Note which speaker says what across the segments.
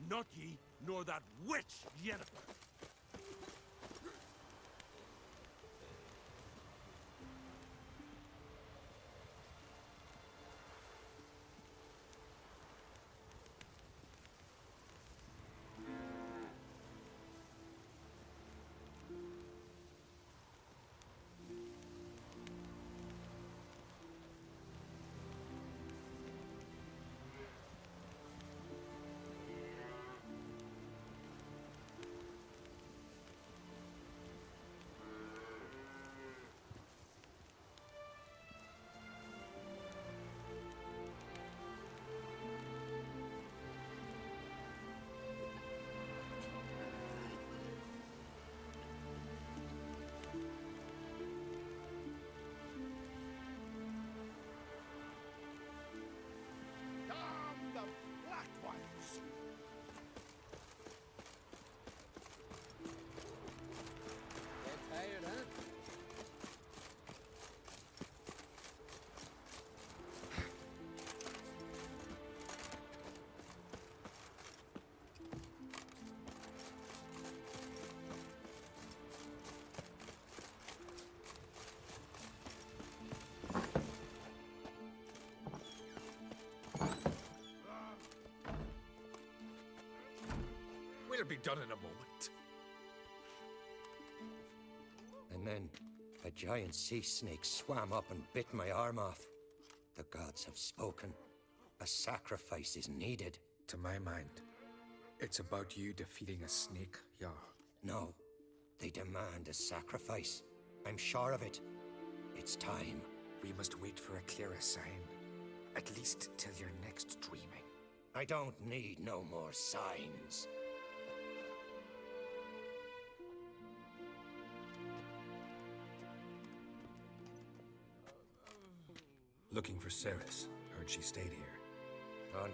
Speaker 1: Not ye, nor that witch, Yennefer.
Speaker 2: Damn the black ones!
Speaker 3: Get tired, huh?
Speaker 2: We'll be done in a moment.
Speaker 4: And then a giant sea snake swam up and bit my arm off. The gods have spoken. A sacrifice is needed.
Speaker 5: To my mind, it's about you defeating a snake, Jarl.
Speaker 4: No, they demand a sacrifice. I'm sure of it. It's time.
Speaker 5: We must wait for a clearer sign. At least till your next dreaming.
Speaker 4: I don't need no more signs.
Speaker 6: Looking for Ceres. Heard she stayed here.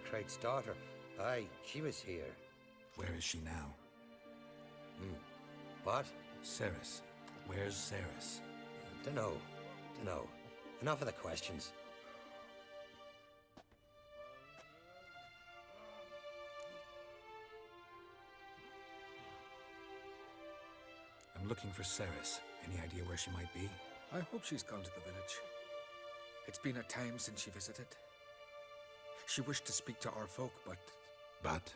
Speaker 4: Craig's daughter. Aye, she was here.
Speaker 6: Where is she now?
Speaker 4: What?
Speaker 6: Ceres. Where's Ceres?
Speaker 4: Dunno. Enough of the questions.
Speaker 6: I'm looking for Ceres. Any idea where she might be?
Speaker 5: I hope she's gone to the village. It's been a time since she visited. She wished to speak to our folk, but...
Speaker 6: But?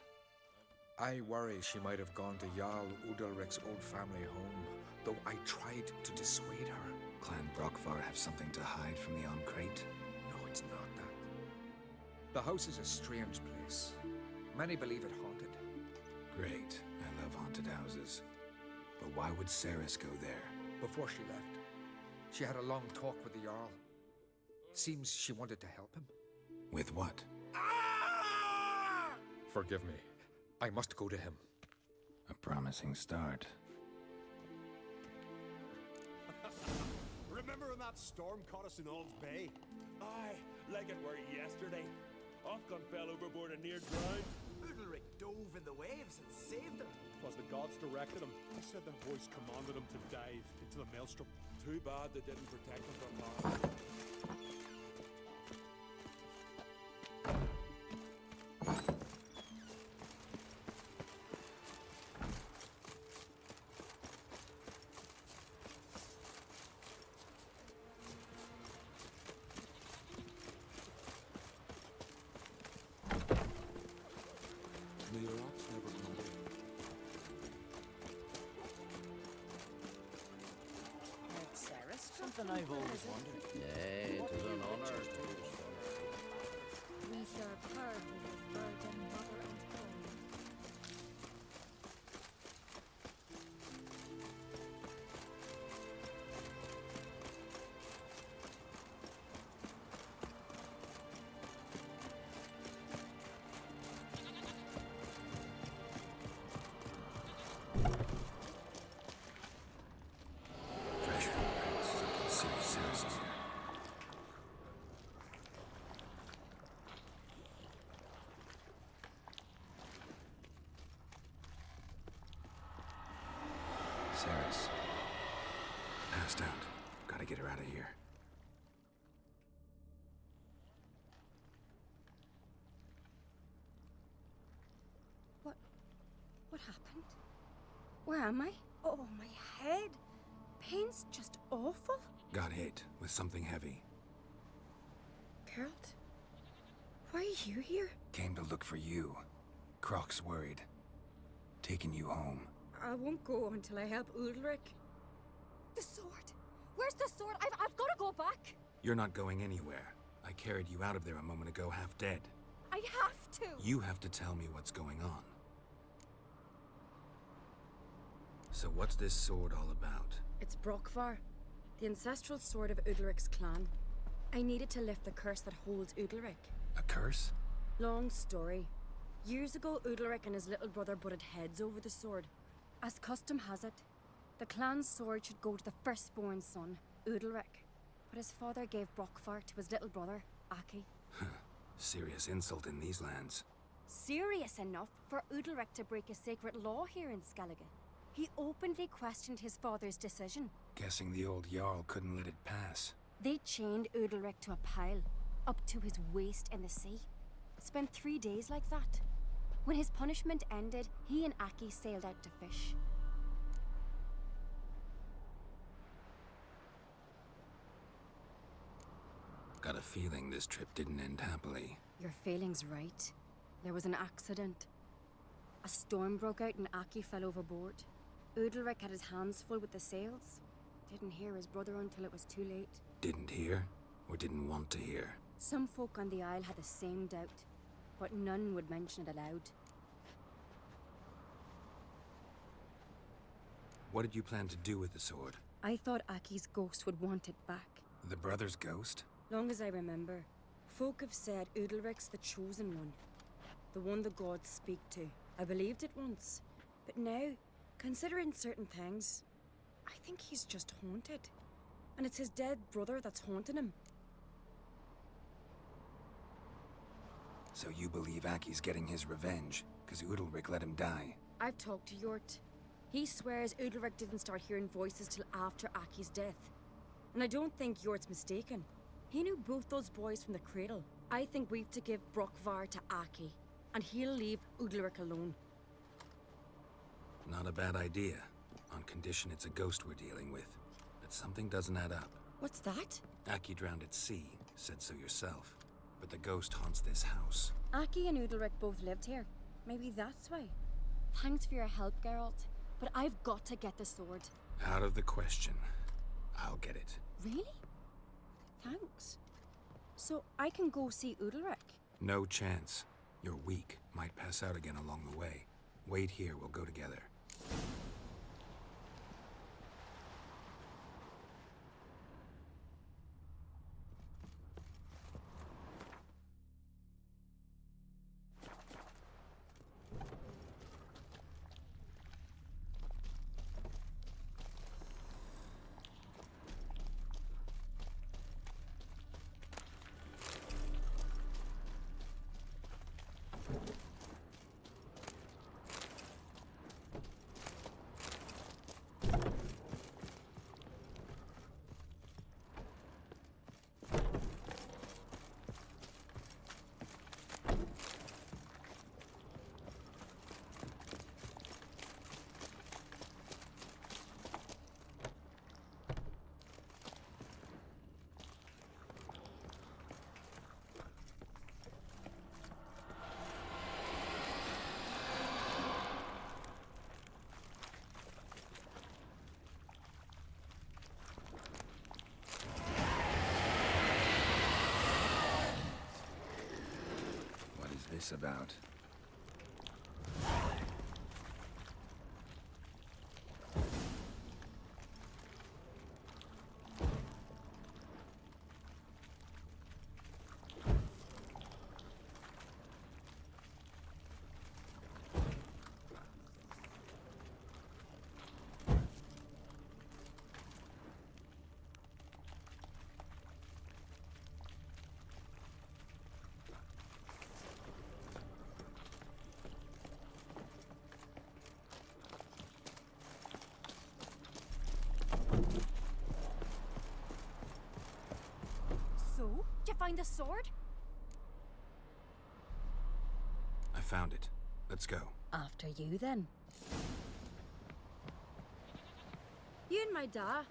Speaker 5: I worry she might have gone to Jarl Udalric's old family home, though I tried to dissuade her.
Speaker 6: Clan Brockvar have something to hide from the Oncrate?
Speaker 5: No, it's not that. The house is a strange place. Many believe it haunted.
Speaker 6: Great. I love haunted houses. But why would Ceres go there?
Speaker 5: Before she left, she had a long talk with the Jarl. Seems she wanted to help him.
Speaker 6: With what?
Speaker 5: Forgive me. I must go to him.
Speaker 6: A promising start.
Speaker 1: Remember when that storm caught us in Ald's Bay? Aye, like it were yesterday. Ofcon fell overboard and near drowned.
Speaker 3: Udalric dove in the waves and saved him.
Speaker 7: Twas the gods directed him. He said their voice commanded him to dive into the maelstrom.
Speaker 1: Too bad they didn't protect him from harm.
Speaker 7: May your ox never crumble.
Speaker 8: Ceres?
Speaker 3: Something I've always wondered.
Speaker 8: Yea, it is an honor to
Speaker 9: We serve her who is virgin, mother, and queen.
Speaker 6: Fresh footprints. Something serious Ceres is here. Ceres. Passed out. Gotta get her out of here.
Speaker 10: Where am I? Oh, my head. Pain's just awful.
Speaker 6: Got hit with something heavy.
Speaker 10: Geralt? Why are you here?
Speaker 6: Came to look for you. Croc's worried. Taking you home.
Speaker 10: I won't go until I help Ulrich. The sword! Where's the sword? I've got to go back!
Speaker 6: You're not going anywhere. I carried you out of there a moment ago half dead.
Speaker 10: I have to!
Speaker 6: You have to tell me what's going on. So what's this sword all about?
Speaker 10: It's Brokvar, the ancestral sword of Udalric's clan. I needed to lift the curse that holds Udalric.
Speaker 6: A curse?
Speaker 10: Long story. Years ago, Udalric and his little brother butted heads over the sword. As custom has it, the clan's sword should go to the firstborn son, Udalric. But his father gave Brokvar to his little brother, Aki.
Speaker 6: Serious insult in these lands.
Speaker 10: Serious enough for Udalric to break a sacred law here in Skellige. He openly questioned his father's decision.
Speaker 6: Guessing the old Jarl couldn't let it pass.
Speaker 10: They chained Udalric to a pile, up to his waist in the sea. Spent 3 days like that. When his punishment ended, he and Aki sailed out to fish.
Speaker 6: Got a feeling this trip didn't end happily.
Speaker 10: Your feeling's right. There was an accident. A storm broke out and Aki fell overboard. Udalric had his hands full with the sails. Didn't hear his brother until it was too late.
Speaker 6: Didn't hear? Or didn't want to hear?
Speaker 10: Some folk on the Isle had the same doubt, but none would mention it aloud.
Speaker 6: What did you plan to do with the sword?
Speaker 10: I thought Aki's ghost would want it back.
Speaker 6: The brother's ghost?
Speaker 10: Long as I remember, folk have said Udalric's the chosen one. The one the gods speak to. I believed it once, but now, considering certain things, I think he's just haunted. And it's his dead brother that's haunting him.
Speaker 6: So you believe Aki's getting his revenge, because Udalric let him die?
Speaker 10: I've talked to Yort. He swears Udalric didn't start hearing voices till after Aki's death. And I don't think Yort's mistaken. He knew both those boys from the cradle. I think we've to give Brokvar to Aki, and he'll leave Udalric alone.
Speaker 6: Not a bad idea, on condition it's a ghost we're dealing with. But something doesn't add up.
Speaker 10: What's that?
Speaker 6: Aki drowned at sea, said so yourself. But the ghost haunts this house.
Speaker 10: Aki and Udalric both lived here. Maybe that's why. Thanks for your help, Geralt. But I've got to get the sword.
Speaker 6: Out of the question. I'll get it.
Speaker 10: Really? Thanks. So I can go see Udalric?
Speaker 6: No chance. You're weak. Might pass out again along the way. Wait here, we'll go together. This about?
Speaker 10: So, did you find the sword?
Speaker 6: I found it. Let's go.
Speaker 10: After you, then. You and my da,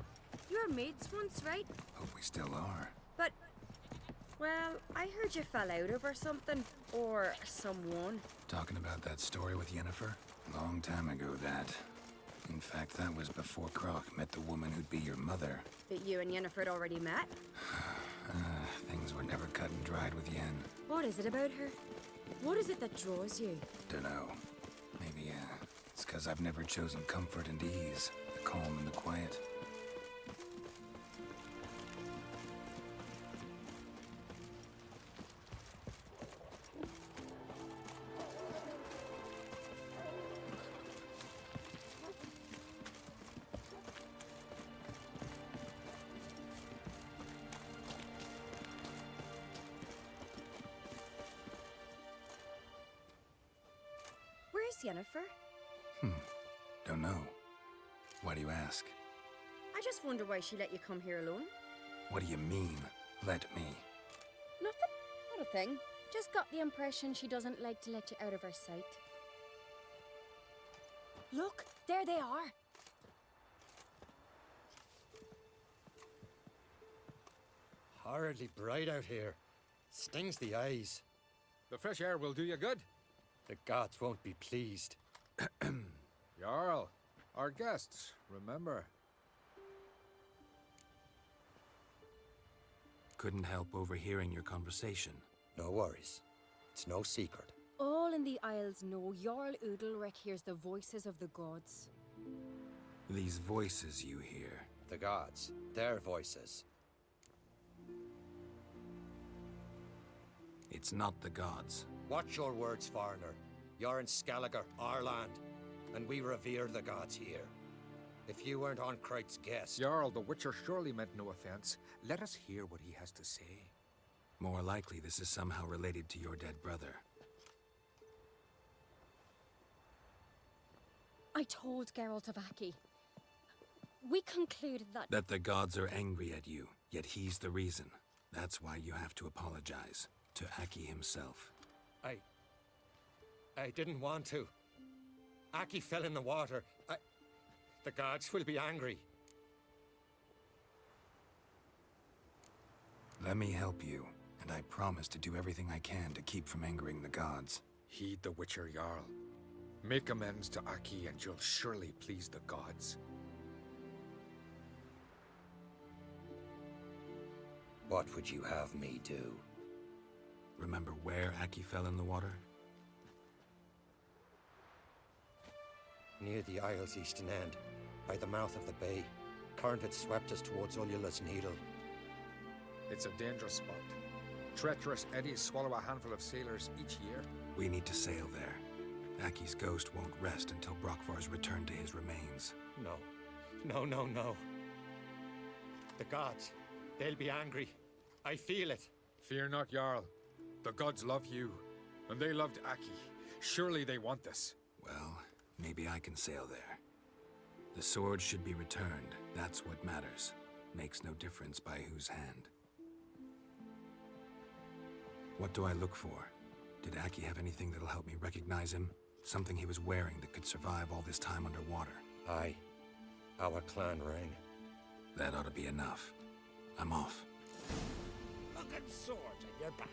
Speaker 10: you were mates once, right?
Speaker 6: Hope we still are.
Speaker 10: But, well, I heard you fell out over something. Or someone.
Speaker 6: Talking about that story with Yennefer? Long time ago, that. In fact, that was before Croc met the woman who'd be your mother.
Speaker 10: That you and Yennefer had already met?
Speaker 6: Things were never cut and dried with Yen.
Speaker 10: What is it about her? What is it that draws you?
Speaker 6: Dunno. Maybe, it's because I've never chosen comfort and ease, the calm and the quiet.
Speaker 10: Where's Yennefer?
Speaker 6: Don't know. Why do you ask?
Speaker 10: I just wonder why she let you come here alone.
Speaker 6: What do you mean, let me?
Speaker 10: Nothing. Not a thing. Just got the impression she doesn't like to let you out of her sight. Look, there they are.
Speaker 4: Horridly bright out here. Stings the eyes.
Speaker 2: The fresh air will do you good.
Speaker 4: The gods won't be pleased.
Speaker 2: Jarl, our guests, remember.
Speaker 6: Couldn't help overhearing your conversation.
Speaker 4: No worries. It's no secret.
Speaker 10: All in the Isles know Jarl Udalric hears the voices of the gods.
Speaker 6: These voices you hear.
Speaker 4: The gods. Their voices.
Speaker 6: It's not the gods.
Speaker 4: Watch your words, foreigner. You're in Skelliger, our land, and we revere the gods here. If you weren't on Kright's guest...
Speaker 2: Jarl, the Witcher surely meant no offense. Let us hear what he has to say.
Speaker 6: More likely this is somehow related to your dead brother.
Speaker 10: I told Geralt of Aki. We concluded that...
Speaker 6: That the gods are angry at you, yet he's the reason. That's why you have to apologize. To Aki himself.
Speaker 4: I didn't want to. Aki fell in the water. The gods will be angry.
Speaker 6: Let me help you, and I promise to do everything I can to keep from angering the gods.
Speaker 2: Heed the Witcher, Jarl. Make amends to Aki and you'll surely please the gods.
Speaker 4: What would you have me do?
Speaker 6: Remember where Aki fell in the water?
Speaker 4: Near the Isle's eastern end, by the mouth of the bay. Current had swept us towards Ullula's Needle.
Speaker 2: It's a dangerous spot. Treacherous eddies swallow a handful of sailors each year.
Speaker 6: We need to sail there. Aki's ghost won't rest until Brokvar's returned to his remains.
Speaker 4: No. No. The gods, they'll be angry. I feel it.
Speaker 2: Fear not, Jarl. The gods love you, and they loved Aki. Surely they want this.
Speaker 6: Well, maybe I can sail there. The sword should be returned. That's what matters. Makes no difference by whose hand. What do I look for? Did Aki have anything that'll help me recognize him? Something he was wearing that could survive all this time underwater?
Speaker 4: Aye. Our clan ring.
Speaker 6: That ought to be enough. I'm off.
Speaker 3: Fucking sword in your back.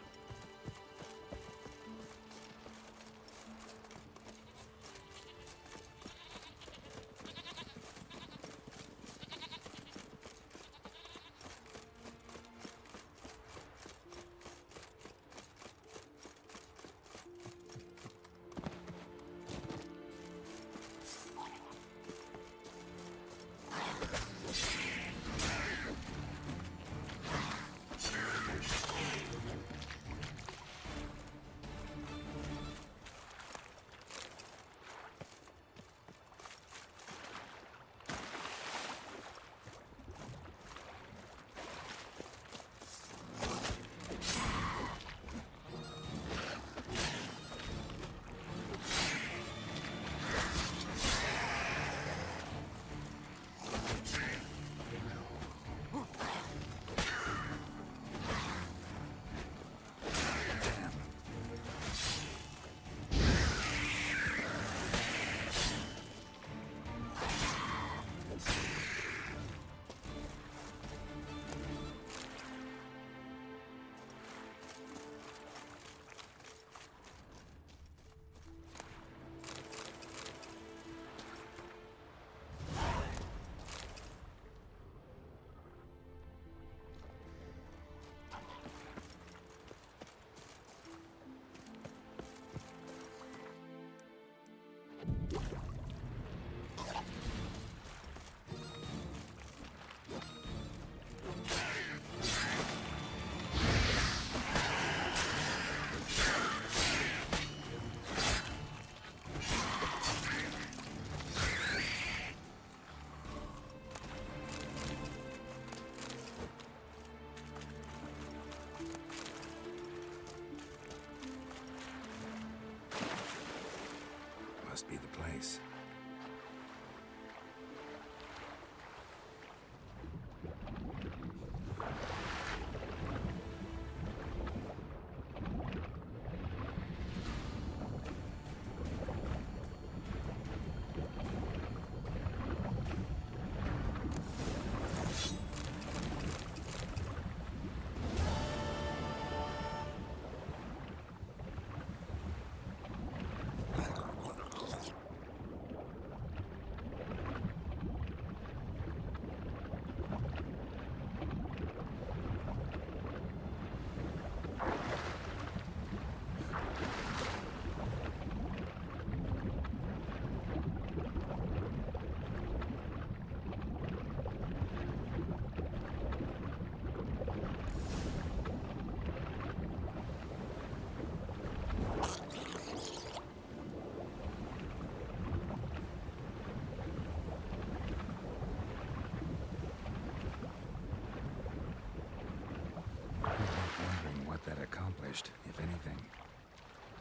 Speaker 6: accomplished, if anything.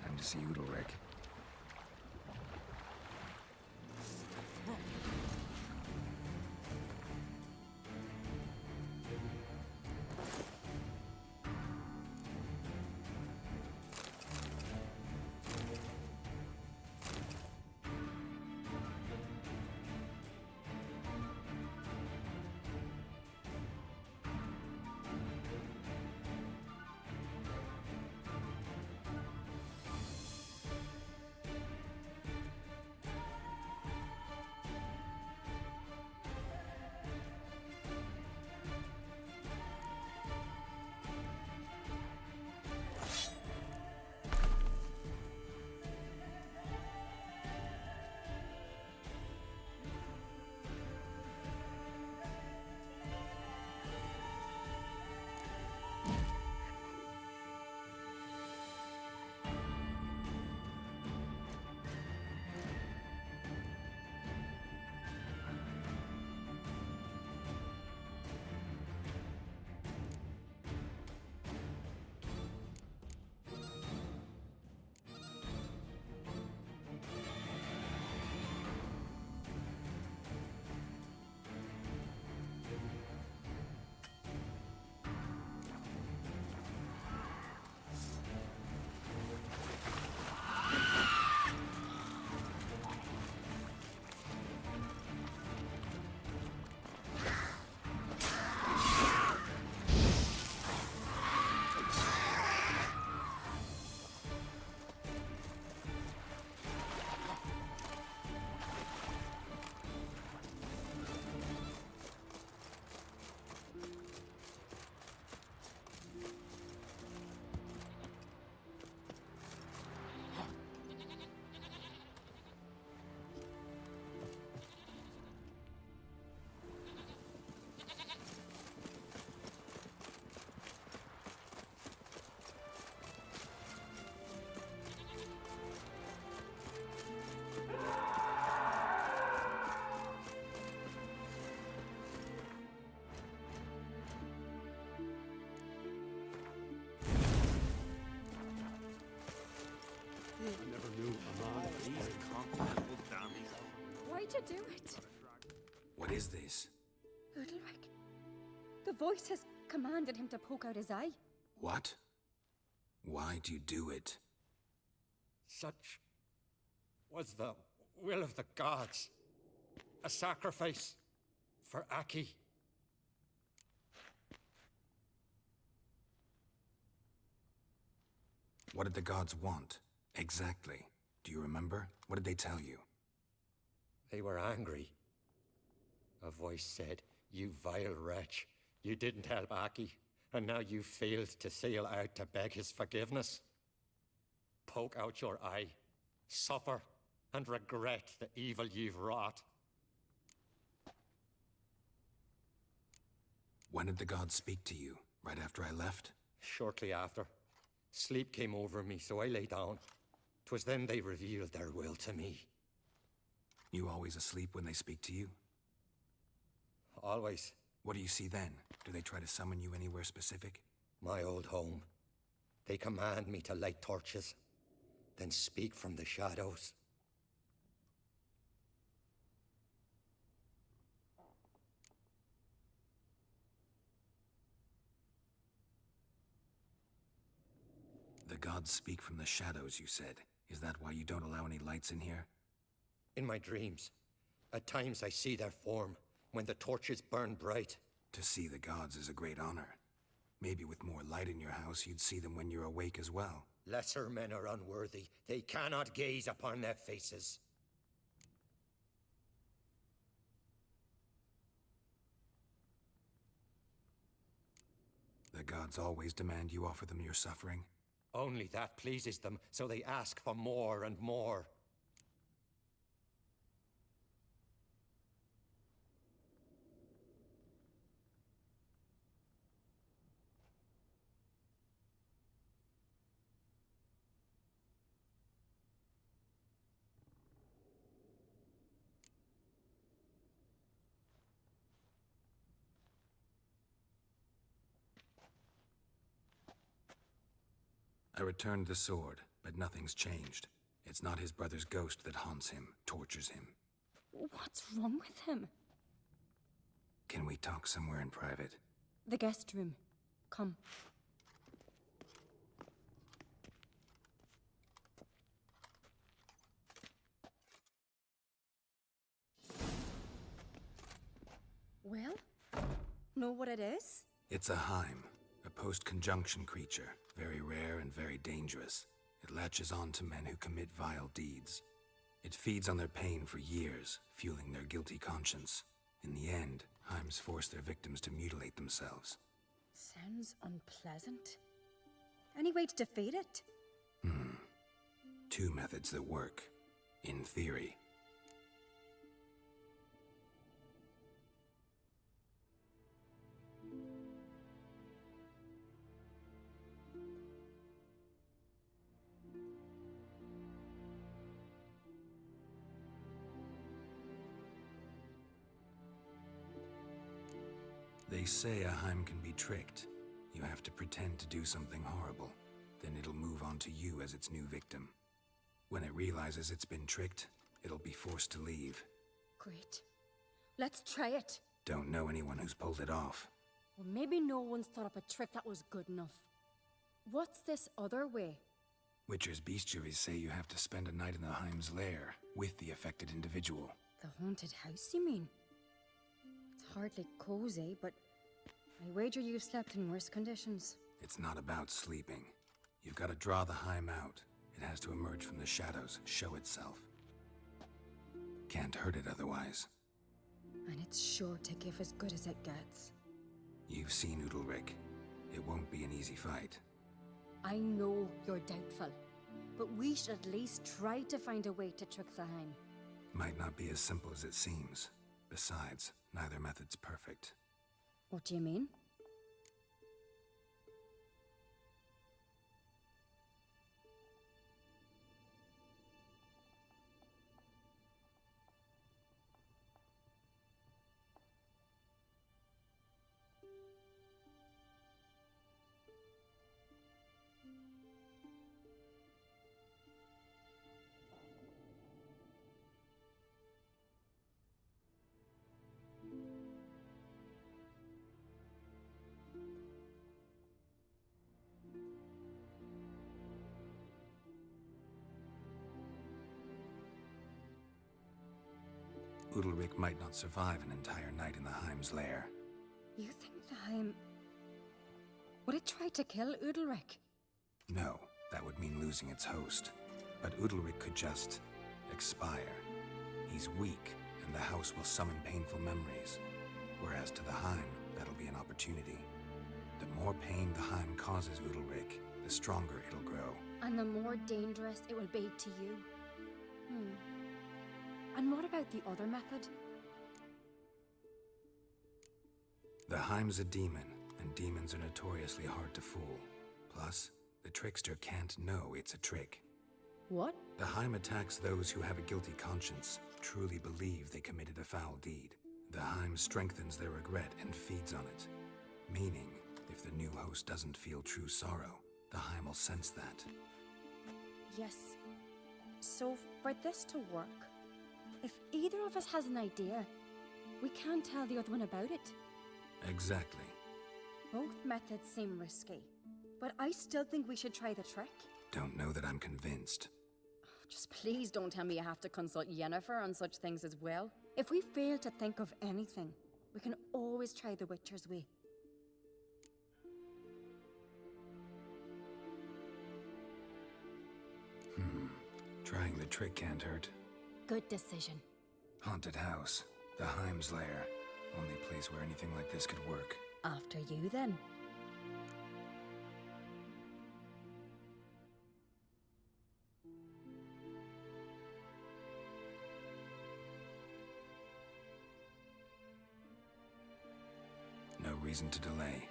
Speaker 6: Time to see Udalric.
Speaker 7: I never knew a man could play.
Speaker 10: Why'd you do it?
Speaker 6: What is this?
Speaker 10: Udalric. The voice has commanded him to poke out his eye.
Speaker 6: What? Why'd you do it?
Speaker 4: Such was the will of the gods. A sacrifice for Aki.
Speaker 6: What did the gods want? Exactly. Do you remember? What did they tell you?
Speaker 4: They were angry. A voice said, "You vile wretch, you didn't help Aki, and now you failed to sail out to beg his forgiveness. Poke out your eye, suffer, and regret the evil you've wrought."
Speaker 6: When did the gods speak to you? Right after I left?
Speaker 4: Shortly after. Sleep came over me, so I lay down. 'Twas then they revealed their will to me.
Speaker 6: You always asleep when they speak to you?
Speaker 4: Always.
Speaker 6: What do you see then? Do they try to summon you anywhere specific?
Speaker 4: My old home. They command me to light torches, then speak from the shadows.
Speaker 6: The gods speak from the shadows, you said. Is that why you don't allow any lights in here?
Speaker 4: In my dreams, at times I see their form, when the torches burn bright.
Speaker 6: To see the gods is a great honor. Maybe with more light in your house, you'd see them when you're awake as well.
Speaker 4: Lesser men are unworthy. They cannot gaze upon their faces.
Speaker 6: The gods always demand you offer them your suffering?
Speaker 4: Only that pleases them, so they ask for more and more.
Speaker 6: I returned the sword, but nothing's changed. It's not his brother's ghost that haunts him, tortures him.
Speaker 10: What's wrong with him?
Speaker 6: Can we talk somewhere in private?
Speaker 10: The guest room. Come. Well, know what it is?
Speaker 6: It's a Heim, a post-conjunction creature, very rare and very dangerous. It latches on to men who commit vile deeds. It feeds on their pain for years, fueling their guilty conscience. In the end, Heims force their victims to mutilate themselves.
Speaker 10: Sounds unpleasant. Any way to defeat it?
Speaker 6: Two methods that work, in theory. They say a Heim can be tricked. You have to pretend to do something horrible. Then it'll move on to you as its new victim. When it realizes it's been tricked, it'll be forced to leave.
Speaker 10: Great. Let's try it.
Speaker 6: Don't know anyone who's pulled it off.
Speaker 10: Well, maybe no one's thought up a trick that was good enough. What's this other way?
Speaker 6: Witcher's bestiaries say you have to spend a night in the Heim's lair with the affected individual.
Speaker 10: The haunted house, you mean? It's hardly cozy, but I wager you've slept in worse conditions.
Speaker 6: It's not about sleeping. You've got to draw the Heim out. It has to emerge from the shadows, show itself. Can't hurt it otherwise.
Speaker 10: And it's sure to give as good as it gets.
Speaker 6: You've seen Udalric. It won't be an easy fight.
Speaker 10: I know you're doubtful, but we should at least try to find a way to trick the Heim.
Speaker 6: Might not be as simple as it seems. Besides, neither method's perfect.
Speaker 10: What do you mean?
Speaker 6: Udalric might not survive an entire night in the Heim's lair.
Speaker 10: You think the Heim... Would it try to kill Udalric?
Speaker 6: No, that would mean losing its host. But Udalric could just... expire. He's weak, and the house will summon painful memories. Whereas to the Heim, that'll be an opportunity. The more pain the Heim causes Udalric, the stronger it'll grow.
Speaker 10: And the more dangerous it will be to you. And what about the other method?
Speaker 6: The Heim's a demon, and demons are notoriously hard to fool. Plus, the trickster can't know it's a trick.
Speaker 10: What?
Speaker 6: The Heim attacks those who have a guilty conscience, truly believe they committed a foul deed. The Heim strengthens their regret and feeds on it. Meaning, if the new host doesn't feel true sorrow, the Heim will sense that.
Speaker 10: Yes. So, for this to work, if either of us has an idea, we can't tell the other one about it.
Speaker 6: Exactly.
Speaker 10: Both methods seem risky, but I still think we should try the trick.
Speaker 6: Don't know that I'm convinced.
Speaker 10: Just please don't tell me you have to consult Yennefer on such things as well. If we fail to think of anything, we can always try the Witcher's way.
Speaker 6: Trying the trick can't hurt.
Speaker 10: Good decision.
Speaker 6: Haunted house. The Heim's lair. Only place where anything like this could work.
Speaker 10: After you, then.
Speaker 6: No reason to delay.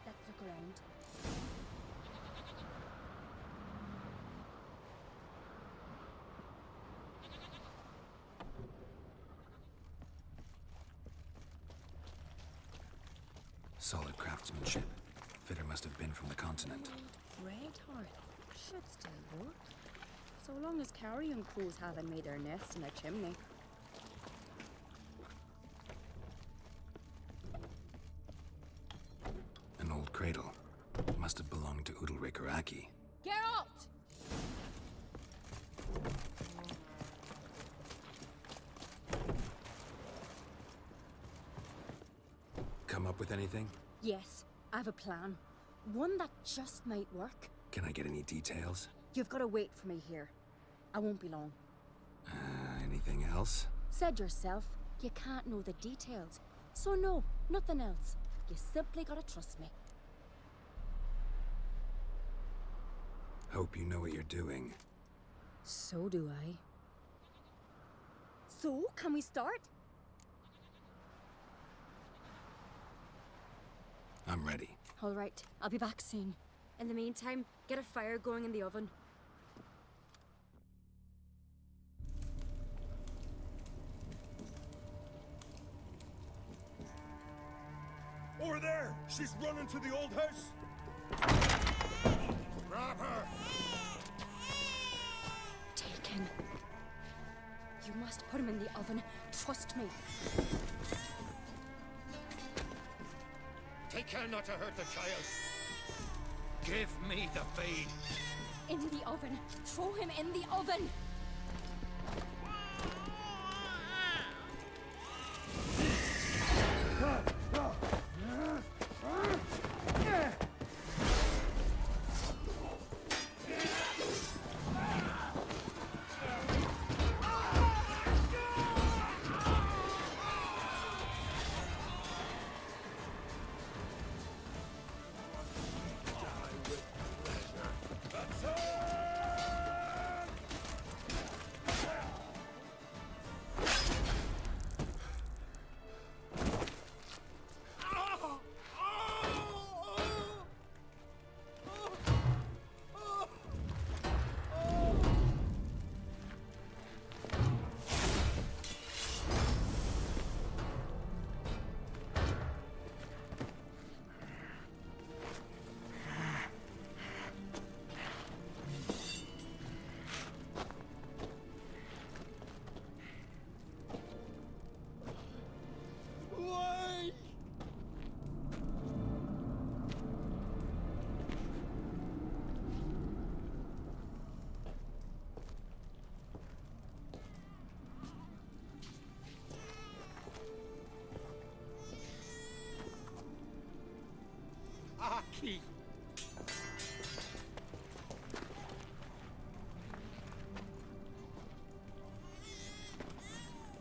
Speaker 10: Let's look around.
Speaker 6: Solid craftsmanship. Fitter must have been from the continent.
Speaker 10: Red heart. Should still work. So long as carrion crows haven't made their nest in a chimney.
Speaker 6: An old cradle. Must have belonged to Udalric or Aki.
Speaker 10: Geralt!
Speaker 6: Come up with anything?
Speaker 10: Yes, I have a plan. One that just might work.
Speaker 6: Can I get any details?
Speaker 10: You've got to wait for me here. I won't be long.
Speaker 6: Anything else?
Speaker 10: Said yourself, you can't know the details. So no, nothing else. You simply gotta trust me.
Speaker 6: Hope you know what you're doing.
Speaker 10: So do I. So, can we start?
Speaker 6: I'm ready.
Speaker 10: All right, I'll be back soon. In the meantime, get a fire going in the oven.
Speaker 1: Over there! She's running to the old house! Grab her!
Speaker 10: Taken. You must put him in the oven. Trust me.
Speaker 4: Take care not to hurt the child. Give me the feed.
Speaker 10: In the oven. Throw him in the oven.
Speaker 4: Aki!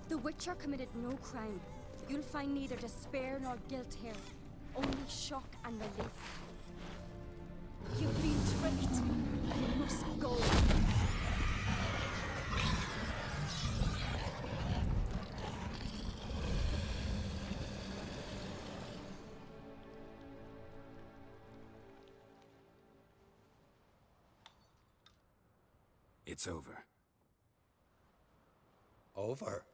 Speaker 10: The Witcher committed no crime. You'll find neither despair nor guilt here. Only shock and relief. You've been tricked. You must go.
Speaker 6: It's over.
Speaker 4: Over?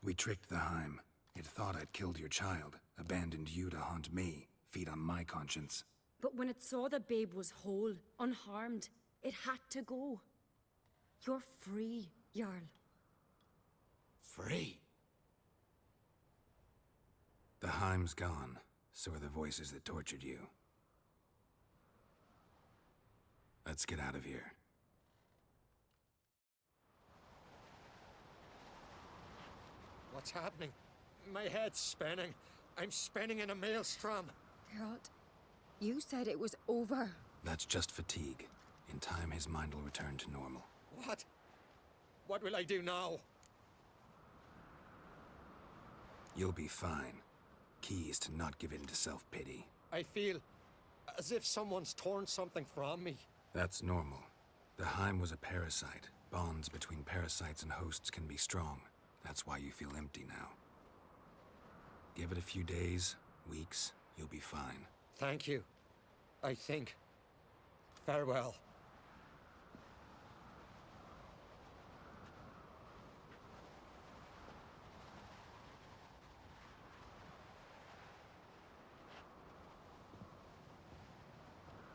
Speaker 6: We tricked the Heim. It thought I'd killed your child, abandoned you to haunt me, feed on my conscience.
Speaker 10: But when it saw the babe was whole, unharmed, it had to go. You're free, Jarl.
Speaker 4: Free?
Speaker 6: The Heim's gone, so are the voices that tortured you. Let's get out of here.
Speaker 4: What's happening? My head's spinning. I'm spinning in a maelstrom.
Speaker 10: Geralt, you said it was over.
Speaker 6: That's just fatigue. In time, his mind will return to normal.
Speaker 4: What? What will I do now?
Speaker 6: You'll be fine. Key is to not give in to self-pity.
Speaker 4: I feel as if someone's torn something from me.
Speaker 6: That's normal. The Heim was a parasite. Bonds between parasites and hosts can be strong. That's why you feel empty now. Give it a few days, weeks, you'll be fine.
Speaker 4: Thank you. I think. Farewell.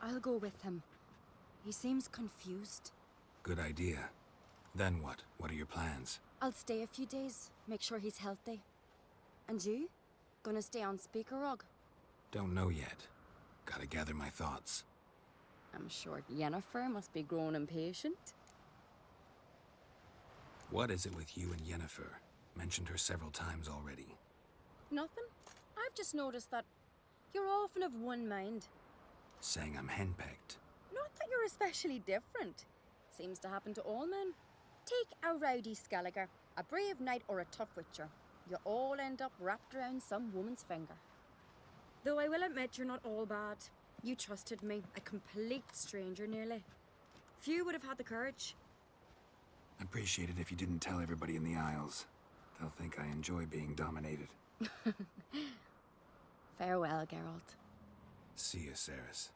Speaker 10: I'll go with him. He seems confused.
Speaker 6: Good idea. Then what? What are your plans?
Speaker 10: I'll stay a few days, make sure he's healthy. And you? Gonna stay on speaker rug?
Speaker 6: Don't know yet. Gotta gather my thoughts.
Speaker 10: I'm sure Yennefer must be growing impatient.
Speaker 6: What is it with you and Yennefer? Mentioned her several times already.
Speaker 10: Nothing. I've just noticed that you're often of one mind.
Speaker 6: Saying I'm henpecked.
Speaker 10: Not that you're especially different. Seems to happen to all men. Take a rowdy Skelliger, a brave knight or a tough witcher. You all end up wrapped around some woman's finger. Though I will admit you're not all bad. You trusted me, a complete stranger nearly. Few would have had the courage.
Speaker 6: I'd appreciate it if you didn't tell everybody in the Isles. They'll think I enjoy being dominated.
Speaker 10: Farewell, Geralt.
Speaker 6: See you, Ceres.